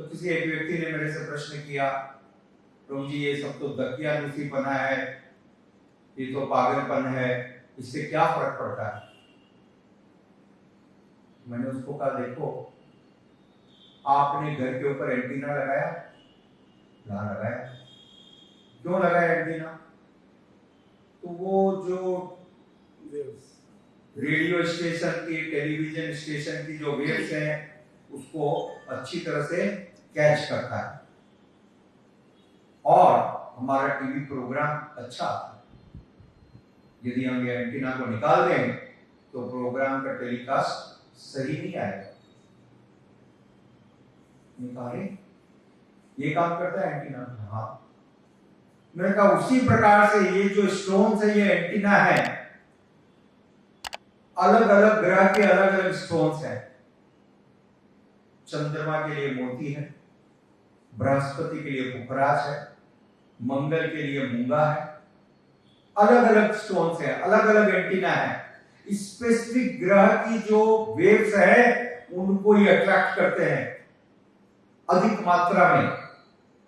तो किसी एक व्यक्ति ने मेरे से प्रश्न किया, प्रभु जी ये सब तो दकियानुसीपना है, ये तो पागलपन है, इससे क्या फर्क पड़ता है? मैंने उसको कहा, देखो आपने घर के ऊपर एंटीना लगाया, ना लगाया, क्यों लगाया एंटीना? तो वो जो रेडियो स्टेशन की, टेलीविजन स्टेशन की जो वेव्स हैं उसको अच्छी तरह से कैच करता है और हमारा टीवी प्रोग्राम अच्छा आता है। यदि हम ये एंटीना को निकाल दें तो प्रोग्राम का टेलीकास्ट सही नहीं आएगा। निकाले ये काम करता है एंटीना? हाँ। मैंने कहा उसी प्रकार से ये जो स्टोन्स है, ये एंटीना है। अलग अलग ग्रह के अलग अलग स्टोन्स हैं। चंद्रमा के लिए मोती है, बृहस्पति के लिए पुखराज है, मंगल के लिए मूंगा है। अलग अलग स्टोन्स हैं, अलग अलग एंटीना है। स्पेसिफिक ग्रह की जो वेव्स है उनको ये अट्रैक्ट करते हैं, अधिक मात्रा में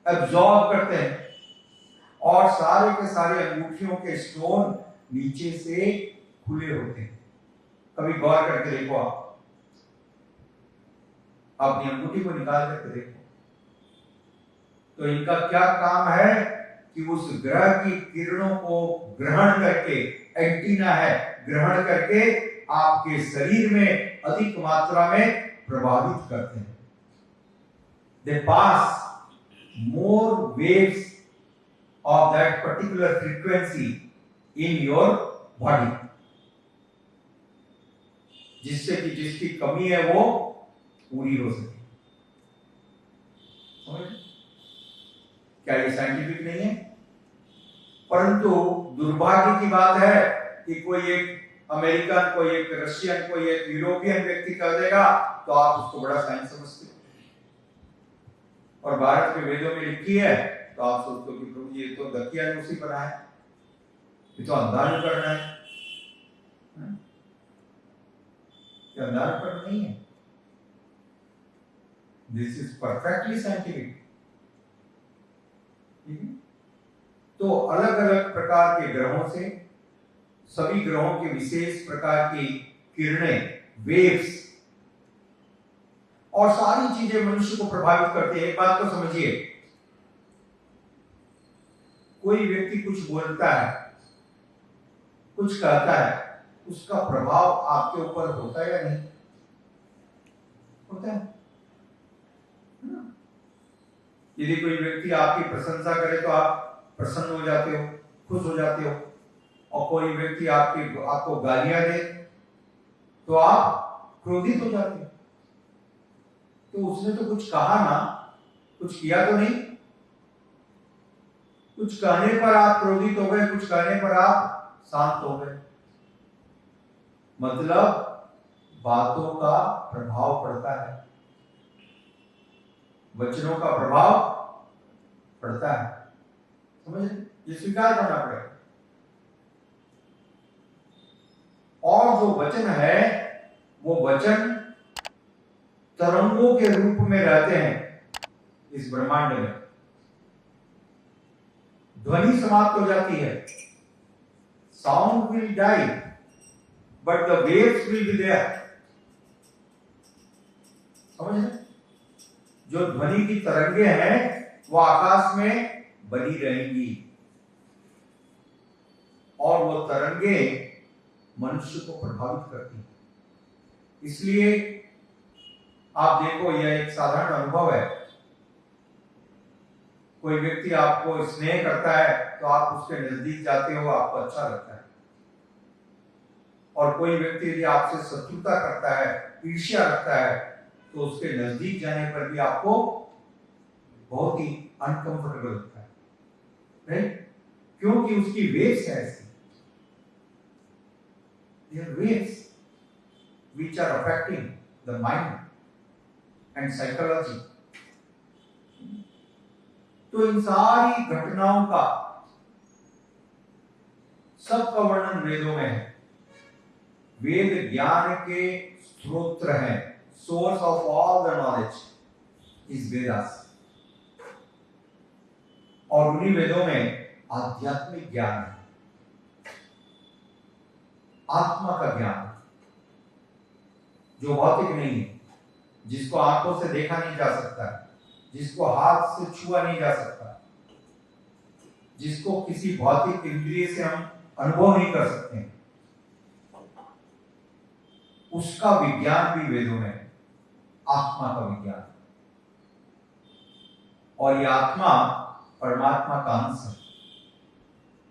एब्जॉर्ब करते हैं और सारे के सारे अंगूठियों के स्टोन नीचे से खुले होते हैं। कभी गौर करके देखो, आप अपनी अंगूठी को निकाल करके देखो तो इनका क्या काम है कि उस ग्रह की किरणों को ग्रहण करके, एंटीना है, ग्रहण करके आपके शरीर में अधिक मात्रा में प्रभावित करते हैं। They pass more waves of that particular frequency in your body, जिससे कि जिसकी कमी है वो पूरी हो सके। क्या ये साइंटिफिक नहीं है? परंतु दुर्भाग्य की बात है कि कोई एक अमेरिकन, कोई एक रशियन, कोई एक यूरोपियन व्यक्ति कर देगा तो आप उसको बड़ा साइंस समझते हो और भारत के वेदों में लिखी है तो आप सोचते हो कि प्रभु ये तो दकियानुसीपना है, ये तो अंधानुकरण है। ये अंधानुकरण नहीं है, दिस इज परफेक्टली साइंटिफिक। तो अलग अलग प्रकार के ग्रहों से, सभी ग्रहों के विशेष प्रकार की किरणें, वेव्स और सारी चीजें मनुष्य को प्रभावित करती है। एक बात को समझिए, कोई व्यक्ति कुछ बोलता है, कुछ कहता है, उसका प्रभाव आपके ऊपर होता है या नहीं होता है? यदि कोई व्यक्ति आपकी प्रशंसा करे तो आप प्रसन्न हो जाते हो, खुश हो जाते हो, और कोई व्यक्ति आपको गालियां दे तो आप क्रोधित हो जाते हो। तो उसने तो कुछ कहा ना, कुछ किया तो नहीं। कुछ कहने पर आप क्रोधित हो गए, कुछ कहने पर आप शांत हो गए। मतलब बातों का प्रभाव पड़ता है, वचनों का प्रभाव पड़ता है। समझ, ये स्वीकार करना पड़ेगा। और जो वचन है वो वचन तरंगों के रूप में रहते हैं इस ब्रह्मांड में। ध्वनि समाप्त हो जाती है, sound will die but the waves will be there. समझ रहे? जो ध्वनि की तरंगे हैं वो आकाश में बनी रहेंगी और वो तरंगे मनुष्य को प्रभावित करती हैं। इसलिए आप देखो, यह एक साधारण अनुभव है। कोई व्यक्ति आपको स्नेह करता है तो आप उसके नजदीक जाते हो, आपको अच्छा लगता है। और कोई व्यक्ति यदि आपसे शत्रुता करता है, ईर्ष्या रखता है, तो उसके नजदीक जाने पर भी आपको बहुत ही अनकंफर्टेबल लगता है, राइट? क्योंकि उसकी वेव्स है ऐसी, their waves which are affecting the mind and psychology. तो इन सारी घटनाओं का सबका वर्णन वेदों में है। वेद ज्ञान के स्रोत हैं, source of all the knowledge. इस वेदास, और उन्हीं वेदों में आध्यात्मिक ज्ञान है, आत्मा का ज्ञान जो भौतिक नहीं है, जिसको आंखों से देखा नहीं जा सकता, जिसको हाथ से छुआ नहीं जा सकता, जिसको किसी भौतिक इंद्रिय से हम अनुभव नहीं कर सकते हैं, उसका विज्ञान भी वेदों में है, आत्मा का विज्ञान। और ये आत्मा परमात्मा का अंश है,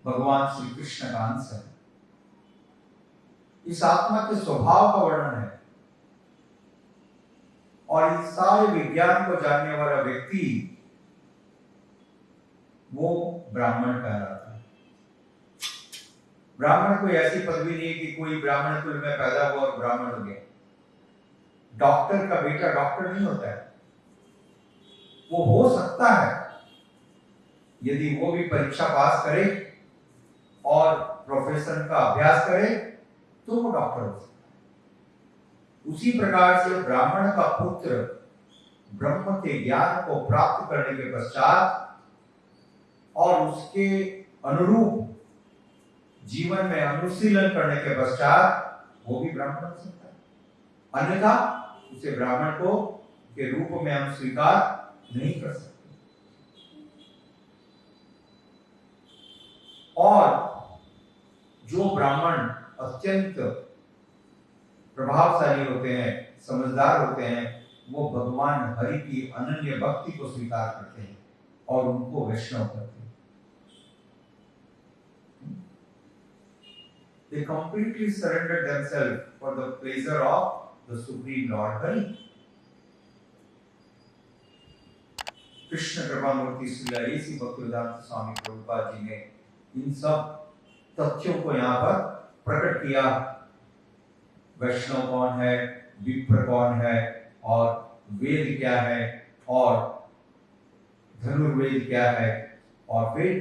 भगवान श्री कृष्ण का अंश है। इस आत्मा के स्वभाव का वर्णन है, और इस सारे विज्ञान को जानने वाला व्यक्ति वो ब्राह्मण कहलाता है। ब्राह्मण कोई ऐसी पदवी नहीं है कि कोई ब्राह्मण कुल में पैदा हुआ और ब्राह्मण हो गया। डॉक्टर का बेटा डॉक्टर नहीं होता है, वो हो सकता है यदि वो भी परीक्षा पास करे और प्रोफेशन का अभ्यास करे तो वो डॉक्टर हो सकता है। उसी प्रकार से ब्राह्मण का पुत्र ब्रह्म के ज्ञान को प्राप्त करने के पश्चात और उसके अनुरूप जीवन में अनुशीलन करने के पश्चात वो भी ब्राह्मण हो सकता है, अन्यथा उसे ब्राह्मण को के रूप में हम स्वीकार नहीं कर सकते। और जो ब्राह्मण अत्यंत प्रभावशाली होते हैं, समझदार होते हैं, वो भगवान हरि की अनन्य भक्ति को स्वीकार करते हैं और उनको वैष्णव करते हैं। They completely surrendered themselves for the pleasure of the Supreme Lord Hari. Krishna कृपा मूर्ति श्री ऐसी भक्तिवेदांत स्वामी प्रभुपाद जी ने इन सब तथ्यों को यहाँ पर प्रकट किया। वैष्णव कौन है, विप्र कौन है, और वेद क्या है, और धनुर्वेद क्या है, और फिर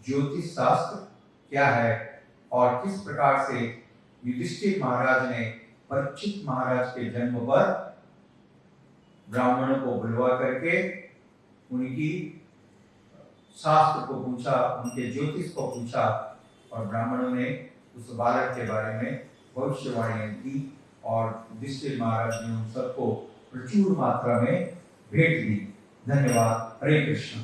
ज्योतिष शास्त्र क्या है, और किस प्रकार से युधिष्ठिर महाराज ने परीक्षित महाराज के जन्म पर ब्राह्मणों को बुलवा करके उनकी शास्त्र को पूछा, उनके ज्योतिष को पूछा, और ब्राह्मणों ने उस बालक के बारे में भविष्यवाणी की, और युधिष्ठिर महाराज ने उन सबको प्रचुर मात्रा में भेंट दी। धन्यवाद। हरे कृष्ण।